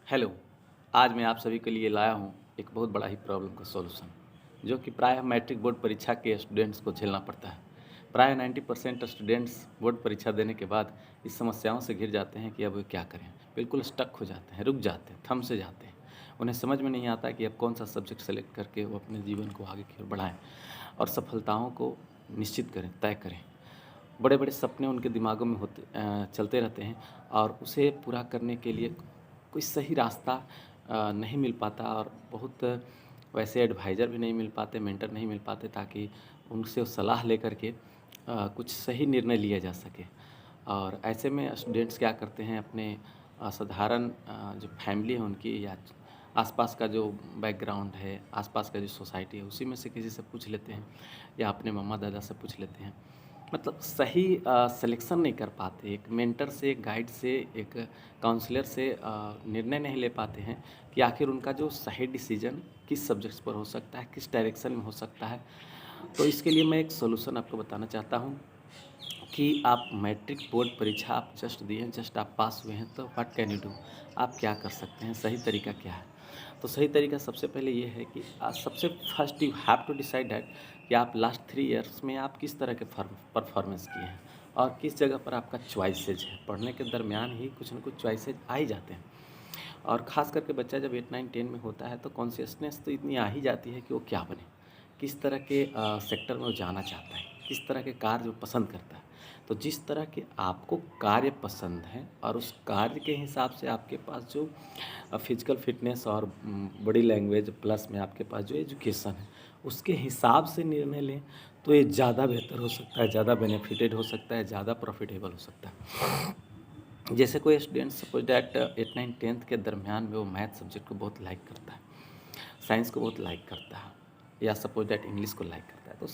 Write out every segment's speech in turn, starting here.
Hello. आज मैं आप सभी के लिए लाया हूँ एक बहुत बड़ा ही प्रॉब्लम का सॉल्यूशन, जो कि प्रायः मैट्रिक बोर्ड परीक्षा के स्टूडेंट्स को झेलना पड़ता है। प्रायः 90% स्टूडेंट्स बोर्ड परीक्षा देने के बाद इस समस्याओं से घिर जाते हैं कि अब वे क्या करें। बिल्कुल स्टक हो जाते हैं, रुक जाते हैं, थम से जाते हैं। उन्हें समझ में नहीं आता कि अब कौन-सा सब्जेक्ट सेलेक्ट करके वो अपने जीवन को आगे की ओर बढ़ाएँ और सफलताओं को निश्चित करें, तय करें। बड़े-बड़े सपने उनके दिमागों में चलते रहते हैं और उसे पूरा करने के लिए कोई सही रास्ता नहीं मिल पाता और बहुत वैसे एडवाइज़र भी नहीं मिल पाते, मेंटर नहीं मिल पाते ताकि उनसे सलाह लेकर के कुछ सही निर्णय लिया जा सके। और ऐसे में स्टूडेंट्स क्या करते हैं अपने साधारण जो फैमिली है उनकी या आस-पास का जो बैकग्राउंड है, आस-पास का जो सोसाइटी है, उसी में से किसी से पूछ लेते हैं या अपने मम्मा-दादा से पूछ लेते हैं। मतलब सही सिलेक्शन नहीं कर पाते, एक मेंटर से, एक गाइड से, एक काउंसलर से निर्णय नहीं ले पाते हैं कि आखिर उनका जो सही डिसीजन किस सब्जेक्ट्स पर हो सकता है, किस डायरेक्शन में हो सकता है। तो इसके लिए मैं एक सॉल्यूशन आपको बताना चाहता हूँ कि आप मैट्रिक बोर्ड परीक्षा आप जस्ट दिए हैं, जस्ट आप पास हुए हैं, तो व्हाट कैन यू डू? आप क्या कर सकते हैं? सही तरीका क्या है? तो सही तरीका सबसे पहले ये है कि सबसे first you have to decide that कि आप लास्ट 3 इयर्स में आप किस तरह के परफॉर्मेंस किए हैं और किस जगह पर आपका चॉइसेस है। पढ़ने के दरमियान ही कुछ न कुछ चॉइसेस आ ही जाते हैं और ख़ास करके बच्चा जब 8, 9, 10 में होता है तो कॉन्शियसनेस तो इतनी आ ही जाती है कि वो क्या बने, किस तरह के सेक्टर में वो जाना चाहता है, किस तरह के कार्य वो पसंद करता है। तो जिस तरह के आपको कार्य पसंद हैं और उस कार्य के हिसाब से आपके पास जो फिजिकल फिटनेस और बॉडी लैंग्वेज प्लस में आपके पास जो एजुकेशन है, उसके हिसाब से निर्णय लें, तो ये ज़्यादा बेहतर हो सकता है, ज़्यादा बेनिफिटेड हो सकता है, ज़्यादा प्रॉफिटेबल हो सकता है। जैसे कोई स्टूडेंट सपोज दैट 8, 9, 10th के दरमियान में वो मैथ सब्जेक्ट को बहुत लाइक करता है, साइंस को बहुत लाइक करता है या सपोज दैट इंग्लिश को लाइक करता है, तो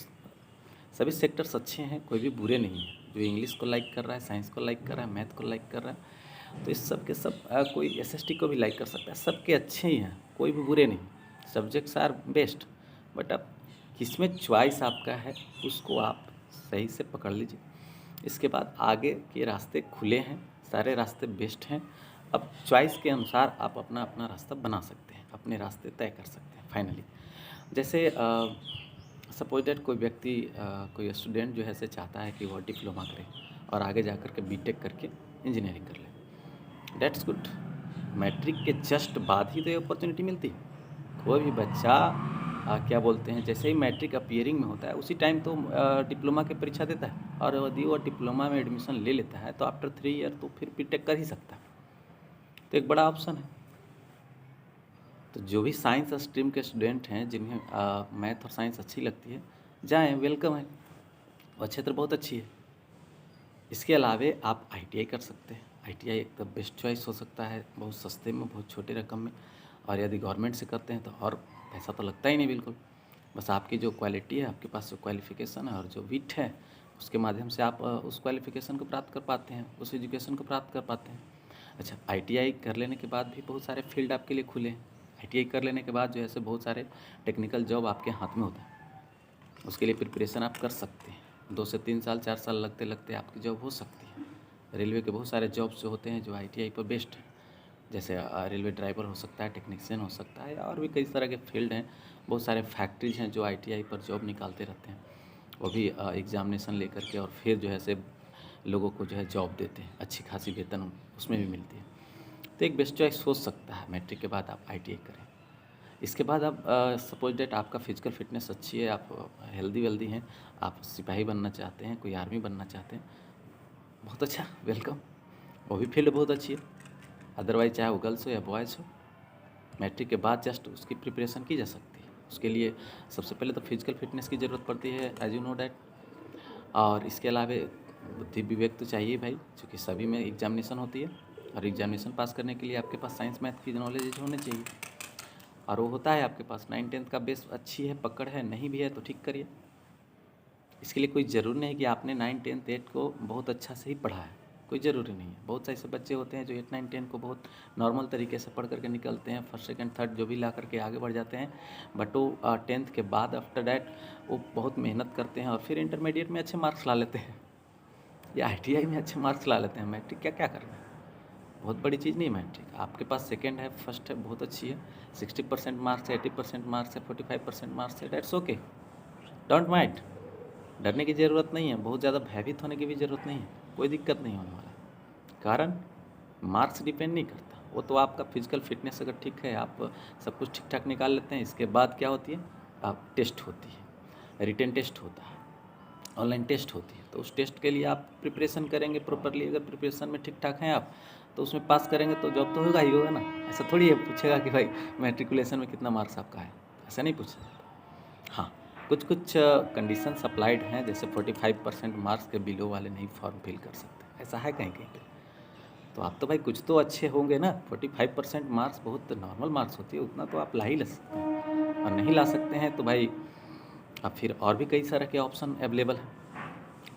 सभी सेक्टर्स अच्छे हैं, कोई भी बुरे नहीं हैं। जो इंग्लिश को लाइक कर रहा है, साइंस को लाइक कर रहा है, मैथ को लाइक कर रहा है, तो इस सब के सब कोई एसएसटी को भी लाइक कर सकता है। सबके अच्छे ही हैं, कोई भी बुरे नहीं। सब्जेक्ट्स आर बेस्ट, बट अब किसमें चॉइस आपका है, उसको आप सही से पकड़ लीजिए। इसके बाद आगे के रास्ते खुले हैं, सारे रास्ते बेस्ट हैं। अब चॉइस के अनुसार आप अपना रास्ता बना सकते हैं, अपने रास्ते तय कर सकते हैं फाइनली। जैसे सपोज दैट कोई व्यक्ति कोई स्टूडेंट जो है से चाहता है कि वो डिप्लोमा करे और आगे जा कर के बीटेक करके इंजीनियरिंग कर ले। That's good. मैट्रिक के जस्ट बाद ही तो ये अपॉर्चुनिटी मिलती है। कोई भी बच्चा क्या बोलते हैं, जैसे ही मैट्रिक अपीयरिंग में होता है उसी टाइम तो डिप्लोमा की परीक्षा देता है और यदि वो डिप्लोमा में एडमिशन ले लेता है तो आफ्टर 3 ईयर तो फिर बीटेक कर ही सकता है। तो एक बड़ा ऑप्शन है। तो जो भी साइंस स्ट्रीम के स्टूडेंट हैं जिन्हें मैथ और साइंस अच्छी लगती है, जाएँ, वेलकम है। वह क्षेत्र बहुत अच्छी है। इसके अलावे आप आईटीआई कर सकते हैं। आईटीआई एक द बेस्ट चॉइस हो सकता है, बहुत सस्ते में, बहुत छोटे रकम में। और यदि गवर्नमेंट से करते हैं तो और पैसा तो लगता ही नहीं बिल्कुल। बस आपकी जो क्वालिटी है, आपके पास जो क्वालिफ़िकेशन है और जो विट है, उसके माध्यम से आप उस क्वालिफ़िकेशन को प्राप्त कर पाते हैं, उस एजुकेशन को प्राप्त कर पाते हैं। अच्छा, आईटीआई कर लेने के बाद भी बहुत सारे फील्ड आपके लिए खुले हैं। आईटीआई कर लेने के बाद जो है सो बहुत सारे टेक्निकल जॉब आपके हाथ में होता है। उसके लिए प्रिपरेशन आप कर सकते हैं। 2 से 3 साल, 4 साल लगते-लगते आपकी जॉब हो सकती है। रेलवे के बहुत सारे जॉब्स जो होते हैं जो आईटीआई पर बेस्ड हैं। जैसे रेलवे ड्राइवर हो सकता है, टेक्नीशियन हो सकता है और भी कई तरह के फील्ड हैं। बहुत सारे फैक्ट्रीज़ हैं जो आईटीआई पर जॉब निकालते रहते हैं। वो भी एग्ज़ामिनेशन लेकर के और फिर जो है से लोगों को जो है जॉब देते हैं। अच्छी खासी वेतन उसमें भी मिलती है। तो एक बेस्ट चॉइस हो सकता है, मैट्रिक के बाद आप आईटीआई करें। इसके बाद आप सपोज दैट आपका फिजिकल फिटनेस अच्छी है, आप हेल्दी-वेल्दी हैं, आप सिपाही बनना चाहते हैं, कोई आर्मी बनना चाहते हैं, बहुत अच्छा, वेलकम। वो भी फील्ड बहुत अच्छी है। अदरवाइज़ चाहे वो गर्ल्स हो या बॉयज़ हो, मैट्रिक के बाद जस्ट उसकी प्रिपरेशन की जा सकती है। उसके लिए सबसे पहले तो फिजिकल फिटनेस की ज़रूरत पड़ती है, एज़ यू नो दैट। और इसके अलावा बुद्धि विवेक तो चाहिए भाई, चूँकि सभी में एग्ज़ामिनेशन होती है और एग्ज़ामिनेशन पास करने के लिए आपके पास साइंस मैथ की नॉलेज होनी चाहिए। और वो होता है आपके पास। 9-10 का बेस अच्छी है, पकड़ है, नहीं भी है तो ठीक करिए। इसके लिए कोई ज़रूरी नहीं है कि आपने 9-10 8 को बहुत अच्छा से ही पढ़ा है, कोई ज़रूरी नहीं है। बहुत से ऐसे बच्चे होते हैं जो 8, 9, 10 को बहुत नॉर्मल तरीके से पढ़ करके निकलते हैं, फर्स्ट, सेकंड, थर्ड जो भी ला करके आगे बढ़ जाते हैं। बट वो 10th के बाद आफ्टर दैट वो बहुत मेहनत करते हैं और फिर इंटरमीडिएट में अच्छे मार्क्स ला लेते हैं या आईटीआई में अच्छे मार्क्स ला लेते हैं। मैट्रिक क्या क्या करना है, बहुत बड़ी चीज़ नहीं मैट्रिक। आपके पास सेकंड है, फर्स्ट है, बहुत अच्छी है। 60% मार्क्स है, 80% मार्क्स है, 45% मार्क्स है, दैट्स ओके, डोंट माइंड। डरने की ज़रूरत नहीं है, बहुत ज़्यादा भयभीत होने की भी ज़रूरत नहीं है, कोई दिक्कत नहीं होने वाला है। कारण मार्क्स डिपेंड नहीं करता, वो तो आपका फिजिकल फिटनेस अगर ठीक है, आप सब कुछ ठीक ठाक निकाल लेते हैं, इसके बाद क्या होती है, आप टेस्ट होती है, रिटन टेस्ट होता है, ऑनलाइन टेस्ट होती है। तो उस टेस्ट के लिए आप प्रिपरेशन करेंगे प्रॉपरली, अगर प्रिपरेशन में ठीक ठाक हैं आप, तो उसमें पास करेंगे तो जॉब तो होगा ही होगा ना। ऐसा थोड़ी है पूछेगा कि भाई मैट्रिकुलेशन में कितना मार्क्स आपका है, ऐसा नहीं पूछा। हाँ, कुछ कुछ कंडीशंस अप्लाइड हैं, जैसे 45% मार्क्स के बिलो वाले नहीं फॉर्म फिल कर सकते, ऐसा है कहीं कहीं पे। तो आप तो भाई कुछ तो अच्छे होंगे ना, 45% मार्क्स बहुत नॉर्मल मार्क्स होती है, उतना तो आप ला ही ला सकते हैं। और नहीं ला सकते हैं तो भाई अब फिर और भी कई सारे के ऑप्शन अवेलेबल हैं,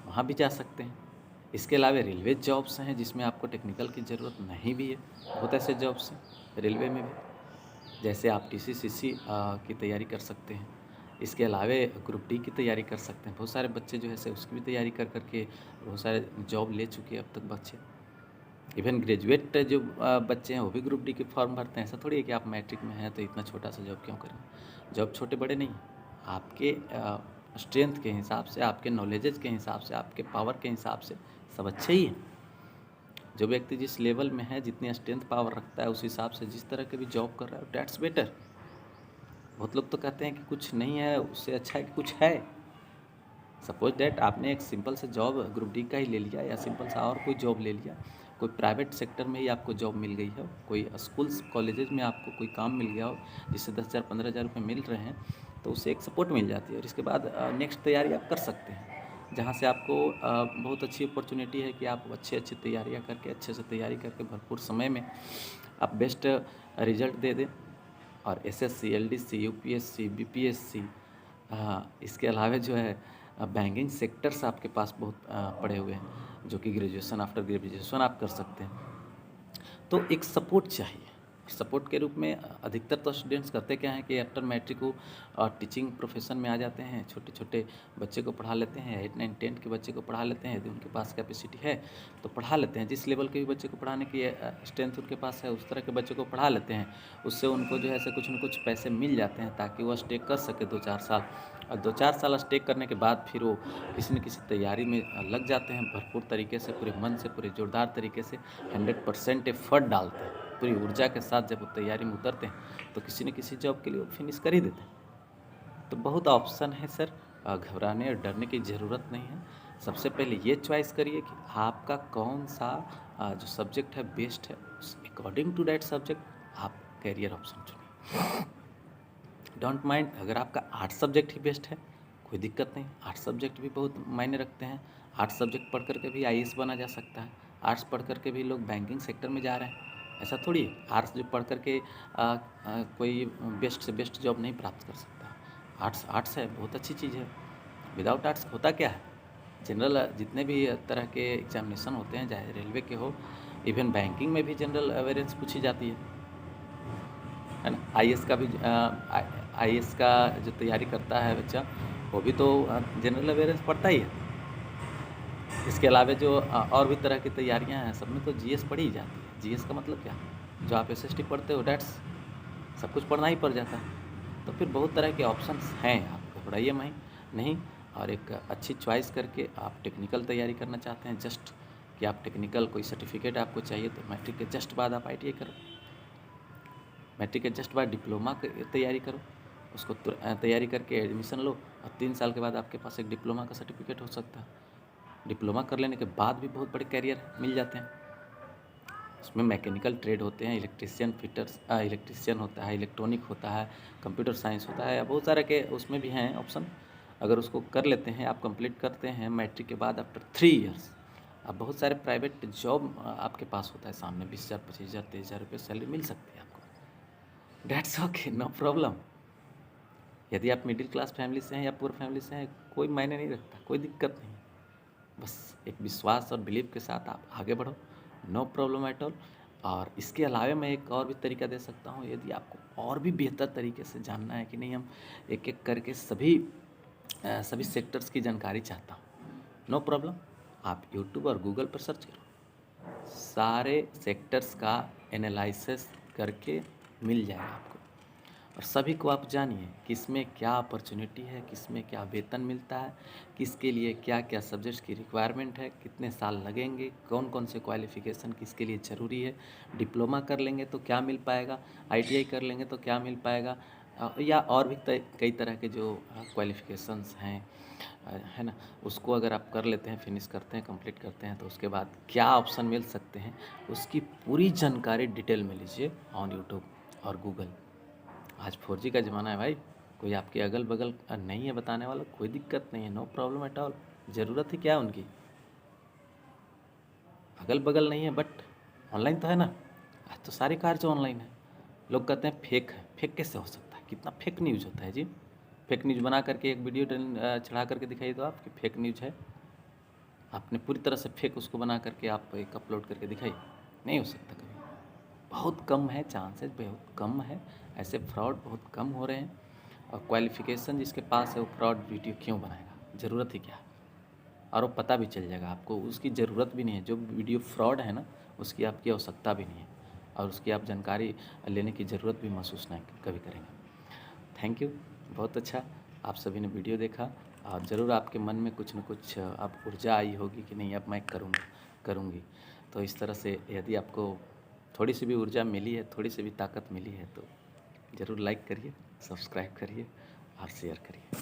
वहाँ भी जा सकते हैं। इसके अलावा रेलवे जॉब्स हैं जिसमें आपको टेक्निकल की ज़रूरत नहीं भी है, बहुत ऐसे जॉब्स हैं रेलवे में भी, जैसे आप TCCC की तैयारी कर सकते हैं। इसके अलावा ग्रुप डी की तैयारी कर सकते हैं। बहुत सारे बच्चे जो है से उसकी भी तैयारी कर करके बहुत सारे जॉब ले चुके हैं अब तक बच्चे। इवन ग्रेजुएट जो बच्चे हैं वो भी ग्रुप डी के फॉर्म भरते हैं। ऐसा थोड़ी है कि आप मैट्रिक में हैं तो इतना छोटा सा जॉब क्यों करें। जॉब छोटे बड़े नहीं, आपके स्ट्रेंथ के हिसाब से, आपके नॉलेजेज के हिसाब से, आपके पावर के हिसाब से सब अच्छे ही हैं। जो व्यक्ति जिस लेवल में है, जितनी स्ट्रेंथ पावर रखता है, उस हिसाब से जिस तरह के भी जॉब कर रहा है, डैट्स बेटर। बहुत लोग तो कहते हैं कि कुछ नहीं है, उससे अच्छा है कि कुछ है। सपोज डैट आपने एक सिंपल सा जॉब ग्रुप डी का ही ले लिया, या सिंपल सा और कोई जॉब ले लिया, कोई प्राइवेट सेक्टर में ही आपको जॉब मिल गई हो, कोई स्कूल्स कॉलेजेस में आपको कोई काम मिल गया हो जिससे 10,000 15,000 रुपये मिल रहे हैं, तो उससे एक सपोर्ट मिल जाती है। और इसके बाद नेक्स्ट तैयारी आप कर सकते हैं, जहाँ से आपको बहुत अच्छी अपॉर्चुनिटी है कि आप अच्छी तैयारियाँ करके, अच्छे से तैयारी करके भरपूर समय में आप बेस्ट रिजल्ट दे दें। और SSC, LDC, UPSC, BPSC, इसके अलावा जो है बैंकिंग सेक्टर्स आपके पास बहुत पड़े हुए हैं, जो कि ग्रेजुएशन, आफ्टर ग्रेजुएशन आप कर सकते हैं। तो एक सपोर्ट चाहिए। सपोर्ट के रूप में अधिकतर तो स्टूडेंट्स करते क्या हैं कि आफ्टर मैट्रिक वो टीचिंग प्रोफेशन में आ जाते हैं, छोटे छोटे बच्चे को पढ़ा लेते हैं, 8, 9, 10 के बच्चे को पढ़ा लेते हैं, यदि उनके पास कैपेसिटी है तो पढ़ा लेते हैं। जिस लेवल के भी बच्चे को पढ़ाने की स्ट्रेंथ उनके पास है, उस तरह के बच्चे को पढ़ा लेते हैं। उससे उनको जो है ऐसे कुछ न कुछ पैसे मिल जाते हैं, ताकि वो स्टे कर सके 2-4 साल। और 2-4 साल स्टे करने के बाद फिर वो किसी न किसी तैयारी में लग जाते हैं, भरपूर तरीके से, पूरे मन से, पूरे जोरदार तरीके से 100% एफर्ट डालते हैं, पूरी ऊर्जा के साथ जब वो तैयारी में उतरते हैं तो किसी न किसी जॉब के लिए वो फिनिश कर ही देते हैं। तो बहुत ऑप्शन है सर, घबराने और डरने की ज़रूरत नहीं है। सबसे पहले ये चॉइस करिए कि आपका कौन सा जो सब्जेक्ट है बेस्ट है, उस अकॉर्डिंग टू दैट सब्जेक्ट आप कैरियर ऑप्शन चुनिए। डोंट माइंड अगर आपका आर्ट सब्जेक्ट ही बेस्ट है, कोई दिक्कत नहीं, आर्ट सब्जेक्ट भी बहुत मायने रखते हैं। आर्ट सब्जेक्ट पढ़ करके भी IAS बना जा सकता है, आर्ट्स पढ़ करके भी लोग बैंकिंग सेक्टर में जा रहे हैं। ऐसा थोड़ी है आर्ट्स जो पढ़ करके कोई बेस्ट से बेस्ट जॉब नहीं प्राप्त कर सकता। आर्ट्स आर्ट्स है, बहुत अच्छी चीज़ है। विदाउट आर्ट्स होता क्या है, जनरल जितने भी तरह के एग्जामिनेशन होते हैं, चाहे रेलवे के हो, इवन बैंकिंग में भी जनरल अवेयरनेस पूछी जाती है ना। IAS का भी IAS का जो तैयारी करता है बच्चा, वो भी तो जनरल अवेयरनेस पढ़ता ही है। इसके अलावा जो और भी तरह की तैयारियां हैं, सब में तो GS पढ़ी ही जाती है। GS का मतलब क्या, जो आप SST पढ़ते हो डैट्स सब कुछ पढ़ना ही पड़ जाता है। तो फिर बहुत तरह के ऑप्शंस हैं, आप घबराइए नहीं। और एक अच्छी चॉइस करके आप टेक्निकल तैयारी करना चाहते हैं, जस्ट कि आप टेक्निकल कोई सर्टिफिकेट आपको चाहिए, तो मैट्रिक के जस्ट बाद आप ITI करो, मैट्रिक के जस्ट बाद डिप्लोमा की तैयारी करो, उसको तैयारी करके एडमिशन लो, और 3 साल के बाद आपके पास एक डिप्लोमा का सर्टिफिकेट हो सकता है। डिप्लोमा कर लेने के बाद भी बहुत बड़े कैरियर मिल जाते हैं। उसमें मैकेनिकल ट्रेड होते हैं, इलेक्ट्रिशियन, फिटर्स, इलेक्ट्रिशियन होता है, इलेक्ट्रॉनिक होता है, कंप्यूटर साइंस होता है, या बहुत सारे के उसमें भी हैं ऑप्शन। अगर उसको कर लेते हैं, आप कंप्लीट करते हैं मैट्रिक के बाद, आफ्टर 3 ईयर्स अब बहुत सारे प्राइवेट जॉब आपके पास होता है सामने, 20,000, 25,000, 23,000 रुपये सैलरी मिल सकती है आपको। That's okay, no problem. यदि आप मिडिल क्लास फैमिली से हैं या पुअर फैमिली से हैं, कोई मायने नहीं रखता, कोई दिक्कत नहीं। बस एक विश्वास और बिलीव के साथ आप आगे बढ़ो, नो प्रॉब्लम एट ऑल। और इसके अलावा मैं एक और भी तरीका दे सकता हूँ, यदि आपको और भी बेहतर तरीके से जानना है कि नहीं, हम एक एक करके सभी सेक्टर्स की जानकारी चाहता हूँ, नो प्रॉब्लम। आप यूट्यूब और गूगल पर सर्च करो, सारे सेक्टर्स का एनालिसिस करके मिल जाएगा आपको। और सभी को आप जानिए कि इसमें क्या अपॉर्चुनिटी है, किसमें क्या वेतन मिलता है, किसके लिए क्या क्या सब्जेक्ट्स की रिक्वायरमेंट है, कितने साल लगेंगे, कौन कौन से क्वालिफ़िकेशन किसके लिए ज़रूरी है, डिप्लोमा कर लेंगे तो क्या मिल पाएगा, आईटीआई कर लेंगे तो क्या मिल पाएगा, या और भी कई तरह के जो क्वालिफ़िकेशंस हैं, है ना, उसको अगर आप कर लेते हैं, फिनिश करते हैं, कंप्लीट करते हैं, तो उसके बाद क्या ऑप्शन मिल सकते हैं, उसकी पूरी जानकारी डिटेल में लीजिए ऑन यूट्यूब और गूगल। आज 4G का ज़माना है भाई, कोई आपके अगल बगल नहीं है बताने वाला, कोई दिक्कत नहीं है, नो प्रॉब्लम एट ऑल। ज़रूरत ही क्या है उनकी, अगल बगल नहीं है बट ऑनलाइन तो है ना। आज तो सारे कार्य ऑनलाइन है। लोग कहते हैं फेक है, फेक कैसे हो सकता है, कितना फेक न्यूज़ होता है जी। फेक न्यूज़ बना करके एक वीडियो चढ़ा करके दिखाइए तो आपकी फेक न्यूज़ है, आपने पूरी तरह से फेक उसको बना करके आप एक अपलोड करके दिखाइए, नहीं हो सकता कभी। बहुत कम है, चांसेस बहुत कम है, ऐसे फ्रॉड बहुत कम हो रहे हैं। और क्वालिफ़िकेशन जिसके पास है वो फ्रॉड वीडियो क्यों बनाएगा, ज़रूरत ही क्या है। और वो पता भी चल जाएगा आपको, उसकी ज़रूरत भी नहीं है। जो वीडियो फ्रॉड है ना, उसकी आपकी आवश्यकता भी नहीं है, और उसकी आप जानकारी लेने की ज़रूरत भी महसूस नहीं कभी करेंगे। थैंक यू, बहुत अच्छा आप सभी ने वीडियो देखा। और ज़रूर आपके मन में कुछ न कुछ अब ऊर्जा आई होगी कि नहीं अब मैं करूँगा करूँगी। तो इस तरह से यदि आपको थोड़ी सी भी ऊर्जा मिली है, थोड़ी सी भी ताकत मिली है, तो ज़रूर लाइक करिए, सब्सक्राइब करिए और शेयर करिए।